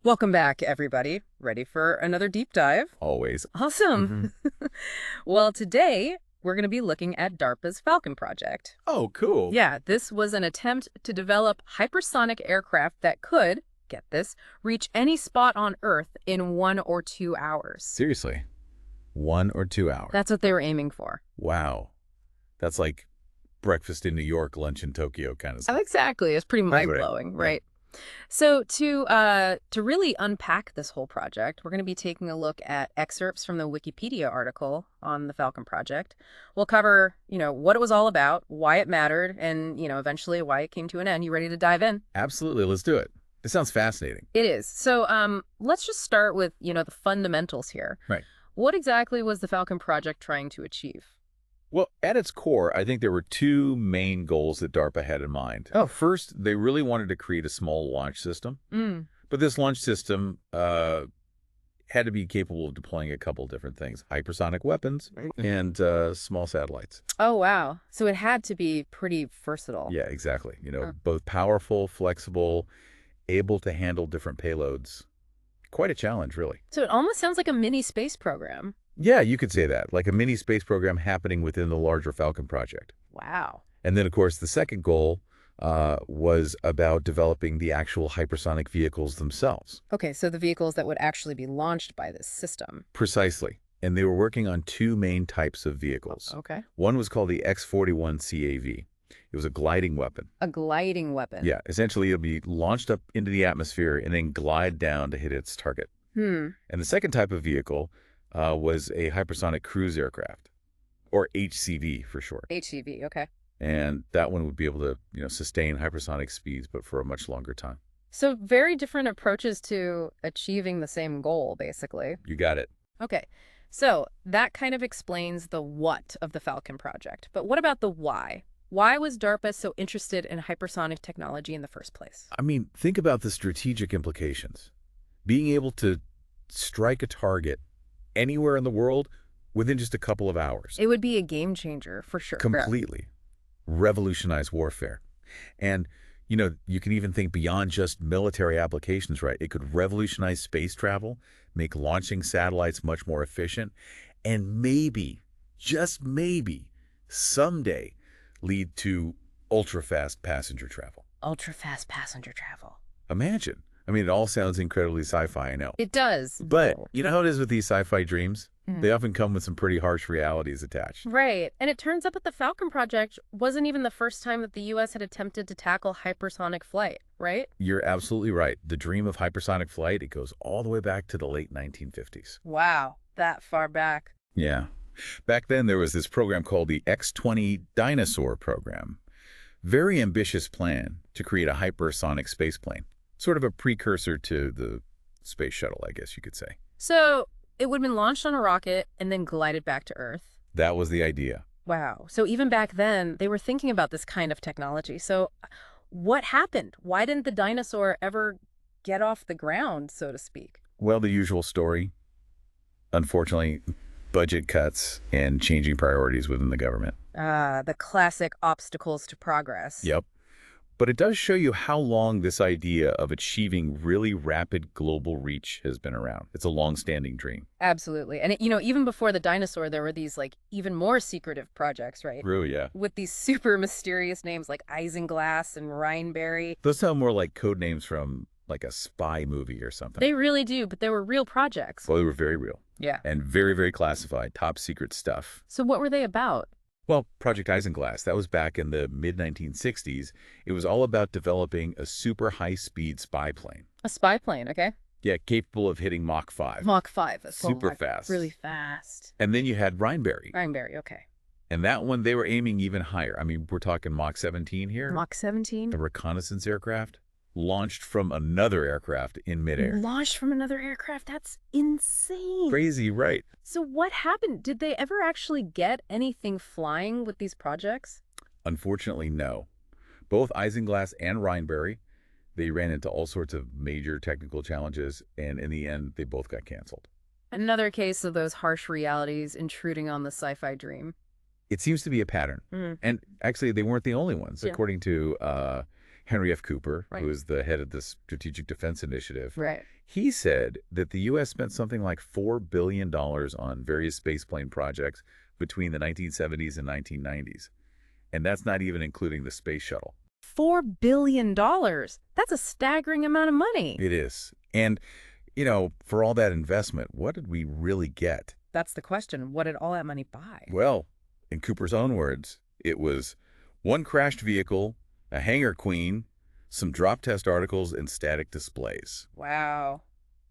Welcome back, everybody. Ready for another deep dive? Always. Awesome. Well, today we're going to be looking at DARPA's Falcon Project. Oh, cool. Yeah, this was an attempt to develop hypersonic aircraft that could, get this, reach any spot on Earth in 1 or 2 hours. Seriously. 1 or 2 hours. That's what they were aiming for. Wow. That's like breakfast in New York, lunch in Tokyo kind of Oh, stuff. exactly. It's pretty Right. mind-blowing, Yeah. right? So to really unpack this whole project, we're going to be taking a look at excerpts from the Wikipedia article on the Falcon Project. We'll cover, what it was all about, why it mattered, and, eventually why it came to an end. You ready to dive in? Absolutely. Let's do it. This sounds fascinating. It is. So let's just start with, the fundamentals here. Right. What exactly was the Falcon Project trying to achieve? Well, at its core, I think there were two main goals that DARPA had in mind. Oh. First, they really wanted to create a small launch system. But this launch system had to be capable of deploying a couple different things: hypersonic weapons and small satellites. Oh, wow. So it had to be pretty versatile. Yeah, exactly. Both powerful, flexible, able to handle different payloads. Quite a challenge, really. So it almost sounds like a mini space program. Yeah, you could say that, like a mini space program happening within the larger Falcon project. Wow. And then, of course, the second goal was about developing the actual hypersonic vehicles themselves. Okay, so the vehicles that would actually be launched by this system. Precisely. And they were working on two main types of vehicles. Okay. One was called the X-41 CAV. It was a gliding weapon. A gliding weapon. Yeah, essentially it'll be launched up into the atmosphere and then glide down to hit its target. And the second type of vehicle was a hypersonic cruise aircraft, or HCV for short. HCV, okay. And that one would be able to, sustain hypersonic speeds, but for a much longer time. So very different approaches to achieving the same goal, basically. You got it. Okay, so that kind of explains the what of the Falcon Project. But what about the why? Why was DARPA so interested in hypersonic technology in the first place? I mean, think about the strategic implications. Being able to strike a target anywhere in the world within just a couple of hours. It would be a game changer, for sure. Completely. Revolutionize warfare. And, you can even think beyond just military applications, right? It could revolutionize space travel, make launching satellites much more efficient, and maybe, just maybe, someday lead to ultra-fast passenger travel. Ultra-fast passenger travel. Imagine. I mean, it all sounds incredibly sci-fi, I know. It does. But you know how it is with these sci-fi dreams? They often come with some pretty harsh realities attached. Right. And it turns out that the Falcon Project wasn't even the first time that the U.S. had attempted to tackle hypersonic flight, right? You're absolutely right. The dream of hypersonic flight, it goes all the way back to the late 1950s. Wow, that far back. Yeah. Back then, there was this program called the X-20 Dinosaur program. Very ambitious plan to create a hypersonic spaceplane. Sort of a precursor to the space shuttle, I guess you could say. So it would have been launched on a rocket and then glided back to Earth. That was the idea. Wow. So even back then, they were thinking about this kind of technology. So what happened? Why didn't the dinosaur ever get off the ground, so to speak? Well, the usual story. Unfortunately, budget cuts and changing priorities within the government. The classic obstacles to progress. Yep. But it does show you how long this idea of achieving really rapid global reach has been around. It's a long-standing dream. Absolutely. And, even before the dinosaur, there were these, even more secretive projects, right? True, yeah. With these super mysterious names like Isinglass and Rhineberry. Those sound more like code names from, like, a spy movie or something. They really do, but they were real projects. Well, they were very real. Yeah. And very, very classified, top secret stuff. So what were they about? Well, Project Isinglass, that was back in the mid-1960s. It was all about developing a super high-speed spy plane. A spy plane, okay? Yeah, capable of hitting Mach 5. Mach 5. Super fast. Really fast. And then you had Rhineberry. Rhineberry, okay. And that one, they were aiming even higher. I mean, we're talking Mach 17 here. Mach 17? A reconnaissance aircraft launched from another aircraft in midair. Launched from another aircraft? That's insane. Crazy, right? So what happened? Did they ever actually get anything flying with these projects? Unfortunately, no. Both Isinglass and Rhineberry, they ran into all sorts of major technical challenges, and in the end, they both got canceled. Another case of those harsh realities intruding on the sci-fi dream. It seems to be a pattern. And actually, they weren't the only ones. Yeah. According to Henry F. Cooper, Right. who is the head of the Strategic Defense Initiative, Right. He said that the U.S. spent something like $4 billion on various spaceplane projects between the 1970s and 1990s. And that's not even including the space shuttle. $4 billion. That's a staggering amount of money. It is. And, for all that investment, what did we really get? That's the question. What did all that money buy? Well, in Cooper's own words, it was one crashed vehicle, a hangar queen, some drop test articles, and static displays. Wow.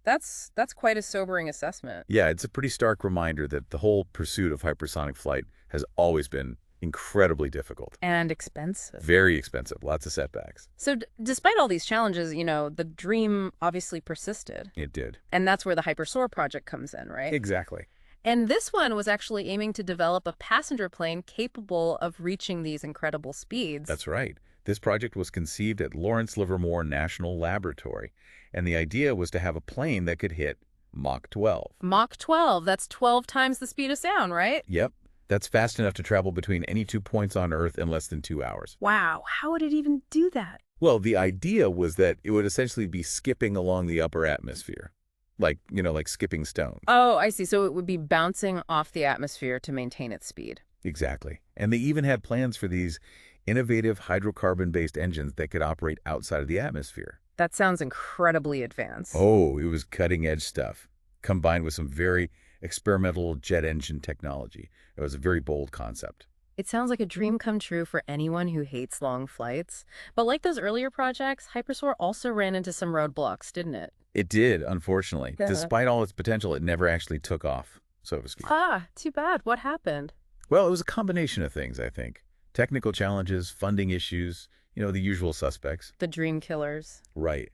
That's quite a sobering assessment. Yeah, it's a pretty stark reminder that the whole pursuit of hypersonic flight has always been incredibly difficult. And expensive. Very expensive. Lots of setbacks. So despite all these challenges, the dream obviously persisted. It did. And that's where the Hypersoar project comes in, right? Exactly. And this one was actually aiming to develop a passenger plane capable of reaching these incredible speeds. That's right. This project was conceived at Lawrence Livermore National Laboratory, and the idea was to have a plane that could hit Mach 12. Mach 12, that's 12 times the speed of sound, right? Yep. That's fast enough to travel between any 2 points on Earth in less than 2 hours. Wow, how would it even do that? Well, the idea was that it would essentially be skipping along the upper atmosphere. Like skipping stones. Oh, I see. So it would be bouncing off the atmosphere to maintain its speed. Exactly. And they even had plans for these innovative hydrocarbon-based engines that could operate outside of the atmosphere. That sounds incredibly advanced. Oh, it was cutting-edge stuff, combined with some very experimental jet engine technology. It was a very bold concept. It sounds like a dream come true for anyone who hates long flights. But like those earlier projects, Hypersoar also ran into some roadblocks, didn't it? It did, unfortunately. Despite all its potential, it never actually took off, so to speak. Ah, too bad. What happened? Well, it was a combination of things, I think. Technical challenges, funding issues, the usual suspects. The dream killers. Right.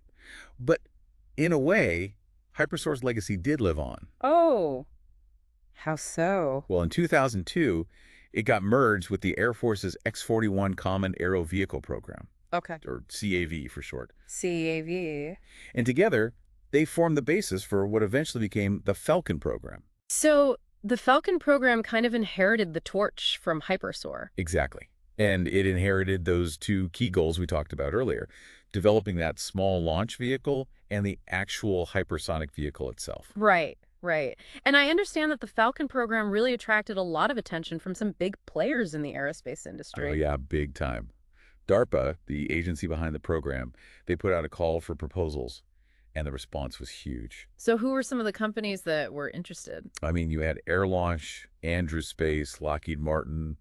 But in a way, Hypersoar's legacy did live on. Oh, how so? Well, in 2002, it got merged with the Air Force's X-41 Common Aero Vehicle Program. Okay. Or CAV for short. CAV. And together, they formed the basis for what eventually became the Falcon program. So the Falcon program kind of inherited the torch from Hypersoar. Exactly. And it inherited those two key goals we talked about earlier, developing that small launch vehicle and the actual hypersonic vehicle itself. Right, right. And I understand that the Falcon program really attracted a lot of attention from some big players in the aerospace industry. Oh, yeah, big time. DARPA, the agency behind the program, they put out a call for proposals, and the response was huge. So who were some of the companies that were interested? I mean, you had Air Launch, Andrew Space, Lockheed Martin,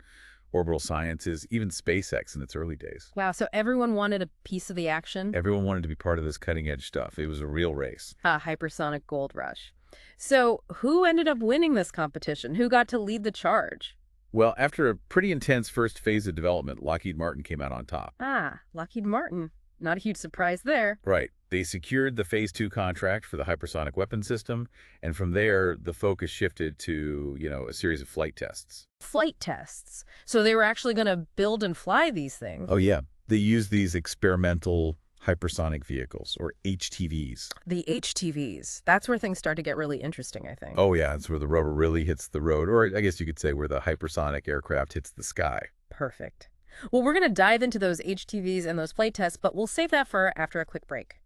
Orbital Sciences, even SpaceX in its early days. Wow, so everyone wanted a piece of the action? Everyone wanted to be part of this cutting-edge stuff. It was a real race. Hypersonic gold rush. So who ended up winning this competition? Who got to lead the charge? Well, after a pretty intense first phase of development, Lockheed Martin came out on top. Ah, Lockheed Martin. Not a huge surprise there. Right. They secured the Phase 2 contract for the hypersonic weapon system, and from there, the focus shifted to, a series of flight tests. Flight tests. So they were actually going to build and fly these things. Oh, yeah. They used these experimental hypersonic vehicles, or HTVs. The HTVs. That's where things start to get really interesting, I think. Oh, yeah. That's where the rubber really hits the road, or I guess you could say where the hypersonic aircraft hits the sky. Perfect. Well, we're going to dive into those HTVs and those flight tests, but we'll save that for after a quick break.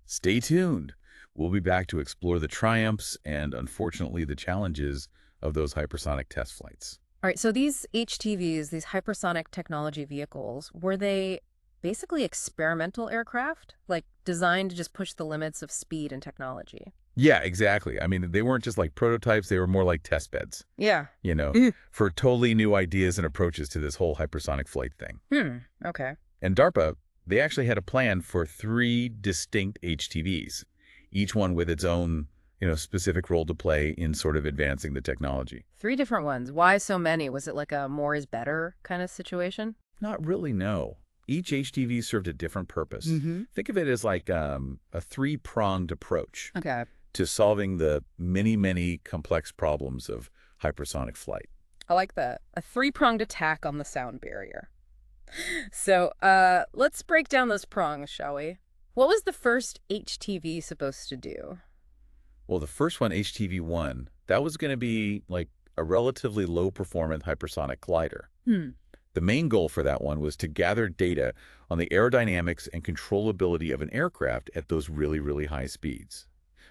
Stay tuned. We'll be back to explore the triumphs and, unfortunately, the challenges of those hypersonic test flights. All right, so these HTVs, these hypersonic technology vehicles, were they basically experimental aircraft, like designed to just push the limits of speed and technology? Yeah, exactly. I mean, they weren't just like prototypes. They were more like test beds. Yeah. For totally new ideas and approaches to this whole hypersonic flight thing. Okay. And DARPA, they actually had a plan for 3 distinct HTVs, each one with its own, specific role to play in sort of advancing the technology. 3 different ones. Why so many? Was it like a more is better kind of situation? Not really, no. Each HTV served a different purpose. Think of it as like a 3-pronged approach to solving the many, many complex problems of hypersonic flight. I like that. A 3-pronged attack on the sound barrier. So let's break down those prongs, shall we? What was the first HTV supposed to do? Well, the first one, HTV-1, that was going to be like a relatively low-performance hypersonic glider. The main goal for that one was to gather data on the aerodynamics and controllability of an aircraft at those really, really high speeds.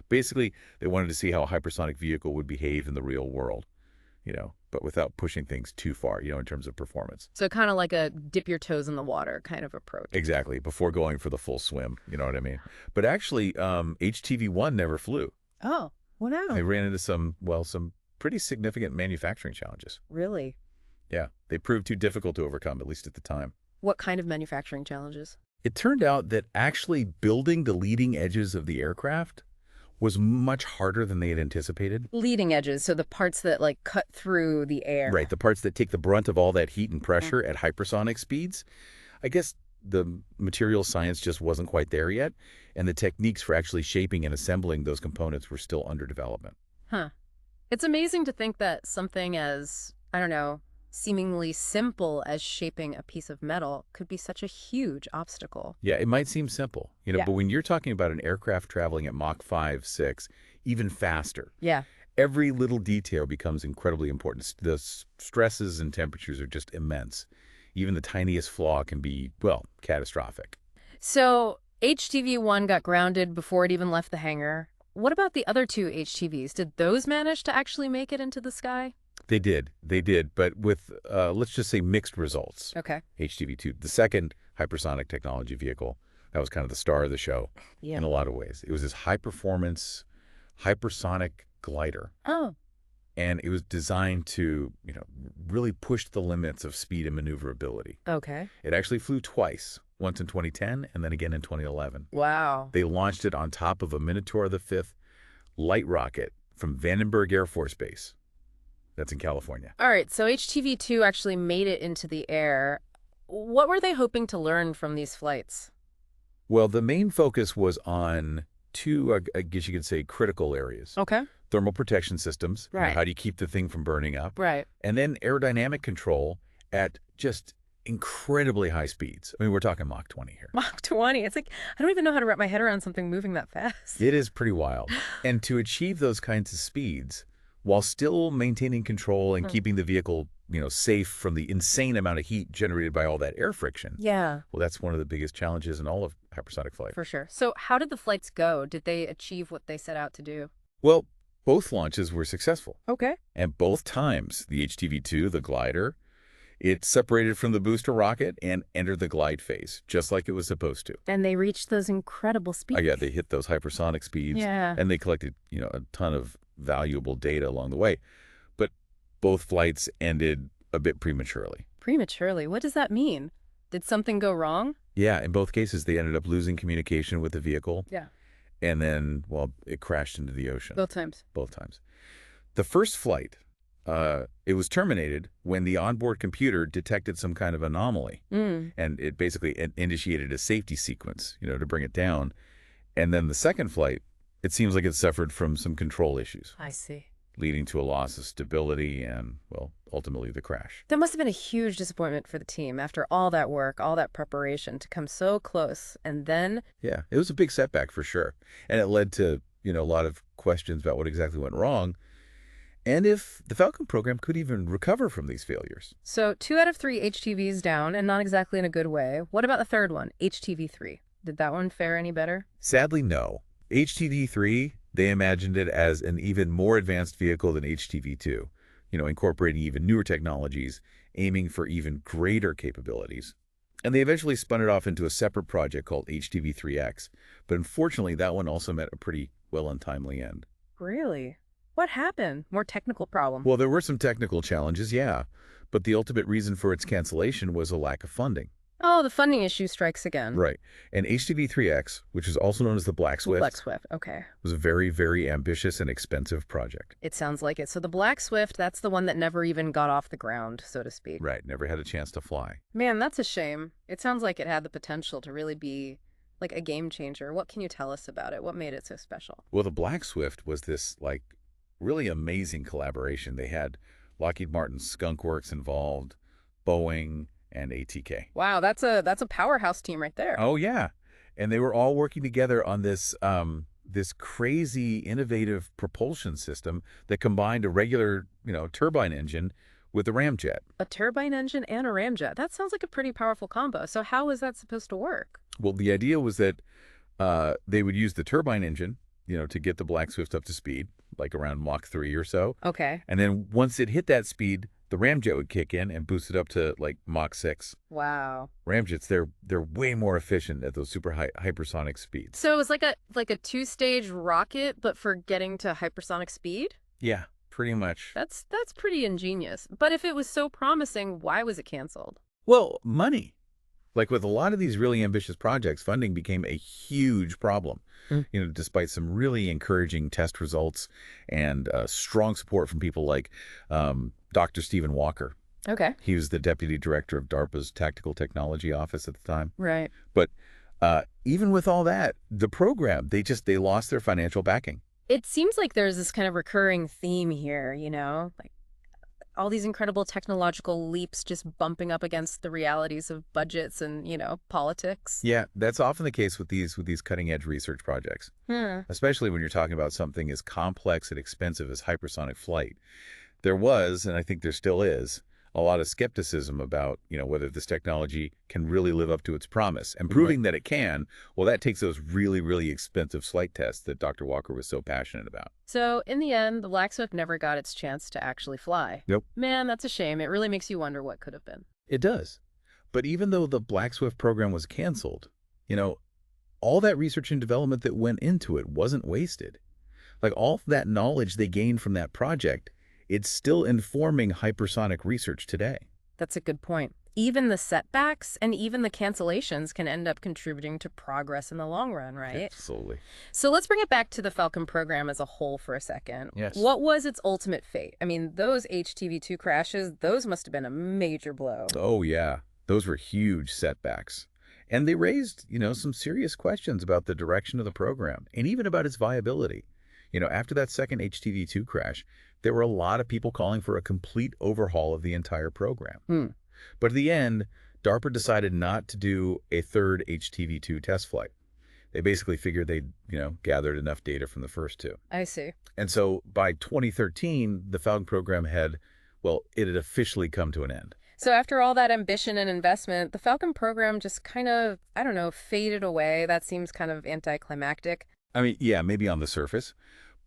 Basically, they wanted to see how a hypersonic vehicle would behave in the real world, but without pushing things too far, in terms of performance. So kind of like a dip your toes in the water kind of approach. Exactly, before going for the full swim, you know what I mean? But actually, HTV-1 never flew. Oh, well They now. ran into some pretty significant manufacturing challenges. Really? Yeah, they proved too difficult to overcome, at least at the time. What kind of manufacturing challenges? It turned out that actually building the leading edges of the aircraft was much harder than they had anticipated. Leading edges, so the parts that like cut through the air. Right, the parts that take the brunt of all that heat and pressure at hypersonic speeds. I guess the material science just wasn't quite there yet, and the techniques for actually shaping and assembling those components were still under development. Huh. It's amazing to think that something as, I don't know, seemingly simple as shaping a piece of metal could be such a huge obstacle. Yeah, it might seem simple, Yeah. but when you're talking about an aircraft traveling at Mach 5, 6, even faster, Yeah. every little detail becomes incredibly important. The stresses and temperatures are just immense. Even the tiniest flaw can be, well, catastrophic. So HTV-1 got grounded before it even left the hangar. What about the other two HTVs? Did those manage to actually make it into the sky? They did, but with, let's just say, mixed results. Okay. HTV-2, the second hypersonic technology vehicle, that was kind of the star of the show in a lot of ways. It was this high-performance, hypersonic glider. Oh. And it was designed to, really push the limits of speed and maneuverability. Okay. It actually flew twice, once in 2010 and then again in 2011. Wow. They launched it on top of a Minotaur V light rocket from Vandenberg Air Force Base. That's in California. All right, so HTV-2 actually made it into the air. What were they hoping to learn from these flights? Well, the main focus was on two, I guess you could say, critical areas. Okay. Thermal protection systems. Right. How do you keep the thing from burning up? Right. And then aerodynamic control at just incredibly high speeds. I mean, we're talking Mach 20 here. Mach 20. It's like, I don't even know how to wrap my head around something moving that fast. It is pretty wild. And to achieve those kinds of speeds while still maintaining control and keeping the vehicle, safe from the insane amount of heat generated by all that air friction. Yeah. Well, that's one of the biggest challenges in all of hypersonic flight. For sure. So how did the flights go? Did they achieve what they set out to do? Well, both launches were successful. Okay. And both times, the HTV-2, the glider, it separated from the booster rocket and entered the glide phase, just like it was supposed to. And they reached those incredible speeds. Yeah, they hit those hypersonic speeds. Yeah. And they collected, a ton of valuable data along the way. But both flights ended a bit prematurely. Prematurely? What does that mean? Did something go wrong? Yeah, in both cases, they ended up losing communication with the vehicle. Yeah. And then, well, it crashed into the ocean. Both times. Both times. The first flight, it was terminated when the onboard computer detected some kind of anomaly. And it basically initiated a safety sequence, to bring it down. And then the second flight, it seems like it suffered from some control issues, I see. leading to a loss of stability and, well, ultimately the crash. That must have been a huge disappointment for the team after all that work, all that preparation to come so close. And then, Yeah, it was a big setback for sure. And it led to, a lot of questions about what exactly went wrong and if the Falcon program could even recover from these failures. so 2 out of 3 HTVs down, and not exactly in a good way. What about the third one, HTV-3? Did that one fare any better? Sadly, no. HTV-3, they imagined it as an even more advanced vehicle than HTV-2, incorporating even newer technologies, aiming for even greater capabilities. And they eventually spun it off into a separate project called HTV-3X. But unfortunately, that one also met a pretty, well, untimely end. Really? What happened? More technical problem? Well, there were some technical challenges, yeah. But the ultimate reason for its cancellation was a lack of funding. Oh, the funding issue strikes again. Right. And HTV-3X, which is also known as the Black Swift, Black Swift, okay. was a very, very ambitious and expensive project. It sounds like it. So the Black Swift, that's the one that never even got off the ground, so to speak. Right. Never had a chance to fly. Man, that's a shame. It sounds like it had the potential to really be like a game changer. What can you tell us about it? What made it so special? Well, the Black Swift was this, really amazing collaboration. They had Lockheed Martin's Skunk Works involved, Boeing, and ATK. Wow, that's a powerhouse team right there. Oh, yeah. And they were all working together on this this crazy, innovative propulsion system that combined a regular, turbine engine with a ramjet. A turbine engine and a ramjet. That sounds like a pretty powerful combo. So how is that supposed to work? Well, the idea was that they would use the turbine engine, to get the Black Swift up to speed, like around Mach 3 or so. Okay. And then once it hit that speed, the ramjet would kick in and boost it up to like Mach 6. Wow. Ramjets, they're way more efficient at those super high hypersonic speeds. So it was like a two-stage rocket, but for getting to hypersonic speed? Yeah, pretty much. That's pretty ingenious. But if it was so promising, why was it canceled? Well, money. Like with a lot of these really ambitious projects, funding became a huge problem. Mm. Despite some really encouraging test results and strong support from people like Dr. Stephen Walker. Okay. He was the deputy director of DARPA's Tactical Technology Office at the time. Right. But even with all that, the program, they lost their financial backing. It seems like there's this kind of recurring theme here, like all these incredible technological leaps just bumping up against the realities of budgets and, politics. Yeah, that's often the case with these cutting-edge research projects, especially when you're talking about something as complex and expensive as hypersonic flight. There was, and I think there still is, a lot of skepticism about, whether this technology can really live up to its promise. And proving that it can, well, that takes those really, really expensive flight tests that Dr. Walker was so passionate about. So in the end, the Black Swift never got its chance to actually fly. Nope. Man, that's a shame. It really makes you wonder what could have been. It does. But even though the Black Swift program was canceled, all that research and development that went into it wasn't wasted. Like all that knowledge they gained from that project, it's still informing hypersonic research today. That's a good point. Even the setbacks and even the cancellations can end up contributing to progress in the long run, right? Absolutely. So let's bring it back to the Falcon program as a whole for a second. Yes. What was its ultimate fate? I mean, those HTV-2 crashes, those must have been a major blow. Oh, yeah. Those were huge setbacks. And they raised, some serious questions about the direction of the program and even about its viability. After that second HTV-2 crash, there were a lot of people calling for a complete overhaul of the entire program. But at the end, DARPA decided not to do a third HTV-2 test flight. They basically figured they'd, gathered enough data from the first two. I see. And so by 2013, the Falcon program it had officially come to an end. So after all that ambition and investment, the Falcon program just kind of, faded away. That seems kind of anticlimactic. I mean, yeah, maybe on the surface,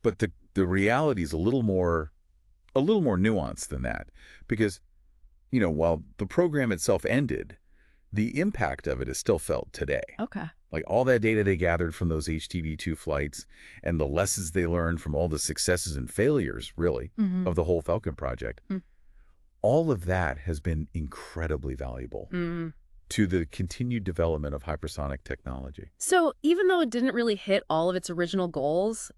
but the reality is a little more nuanced than that, because, while the program itself ended, the impact of it is still felt today. Okay. Like all that data they gathered from those HTV-2 flights and the lessons they learned from all the successes and failures, really, of the whole Falcon project, all of that has been incredibly valuable to the continued development of hypersonic technology. So even though it didn't really hit all of its original goals,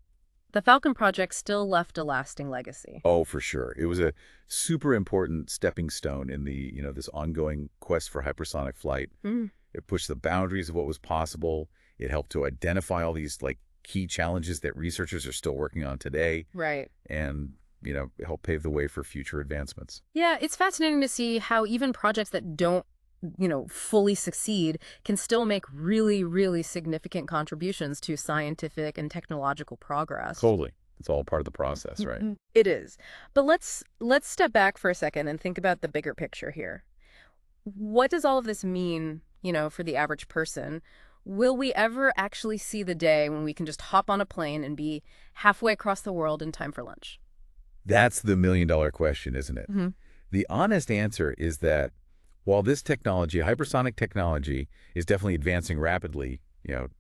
the Falcon project still left a lasting legacy. Oh, for sure. It was a super important stepping stone in the, this ongoing quest for hypersonic flight. It pushed the boundaries of what was possible. It helped to identify all these key challenges that researchers are still working on today. Right. And, help pave the way for future advancements. Yeah, it's fascinating to see how even projects that don't fully succeed can still make really, really significant contributions to scientific and technological progress. Totally. It's all part of the process, right? It is. But let's step back for a second and think about the bigger picture here. What does all of this mean, for the average person? Will we ever actually see the day when we can just hop on a plane and be halfway across the world in time for lunch? That's the million-dollar question, isn't it? The honest answer is that while this technology, hypersonic technology, is definitely advancing rapidly,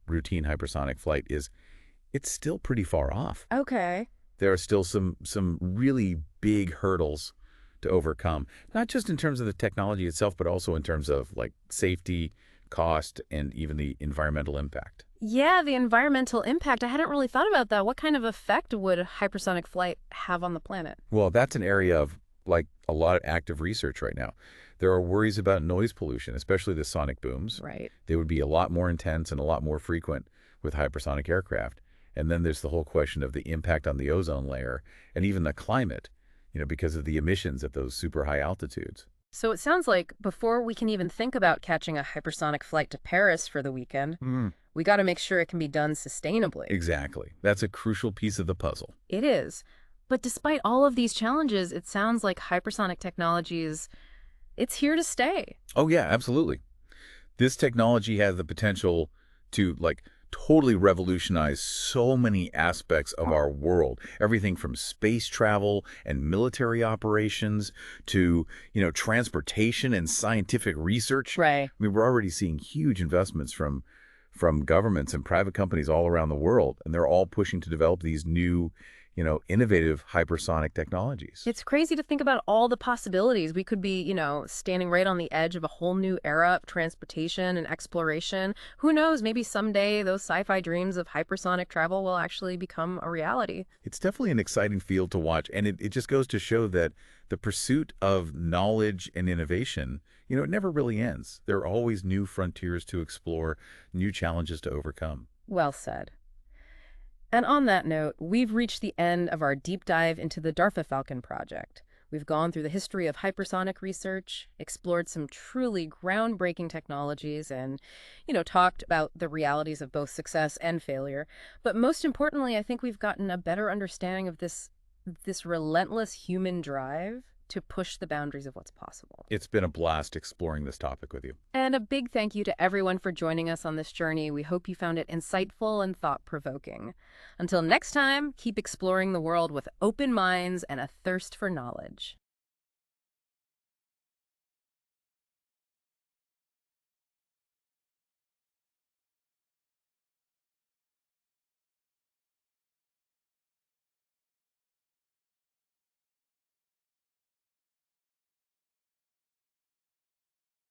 routine hypersonic flight it's still pretty far off. Okay. There are still some really big hurdles to overcome, not just in terms of the technology itself, but also in terms of safety, cost, and even the environmental impact. Yeah, the environmental impact. I hadn't really thought about that. What kind of effect would hypersonic flight have on the planet? Well, that's an area of a lot of active research right now. There are worries about noise pollution, especially the sonic booms. Right. They would be a lot more intense and a lot more frequent with hypersonic aircraft. And then there's the whole question of the impact on the ozone layer and even the climate, because of the emissions at those super high altitudes. So it sounds like before we can even think about catching a hypersonic flight to Paris for the weekend, we got to make sure it can be done sustainably. Exactly. That's a crucial piece of the puzzle. It is. But despite all of these challenges, it sounds like hypersonic technology it's here to stay. Oh, yeah, absolutely. This technology has the potential to totally revolutionize so many aspects of our world. Everything from space travel and military operations to, transportation and scientific research. Right. I mean, we're already seeing huge investments from governments and private companies all around the world, and they're all pushing to develop these new, innovative hypersonic technologies. It's crazy to think about all the possibilities. We could be, standing right on the edge of a whole new era of transportation and exploration. Who knows, maybe someday those sci-fi dreams of hypersonic travel will actually become a reality. It's definitely an exciting field to watch, and it just goes to show that the pursuit of knowledge and innovation, it never really ends. There are always new frontiers to explore, new challenges to overcome. Well said. And on that note, we've reached the end of our deep dive into the DARPA Falcon project. We've gone through the history of hypersonic research, explored some truly groundbreaking technologies, and, talked about the realities of both success and failure. But most importantly, I think we've gotten a better understanding of this relentless human drive to push the boundaries of what's possible. It's been a blast exploring this topic with you. And a big thank you to everyone for joining us on this journey. We hope you found it insightful and thought-provoking. Until next time, keep exploring the world with open minds and a thirst for knowledge.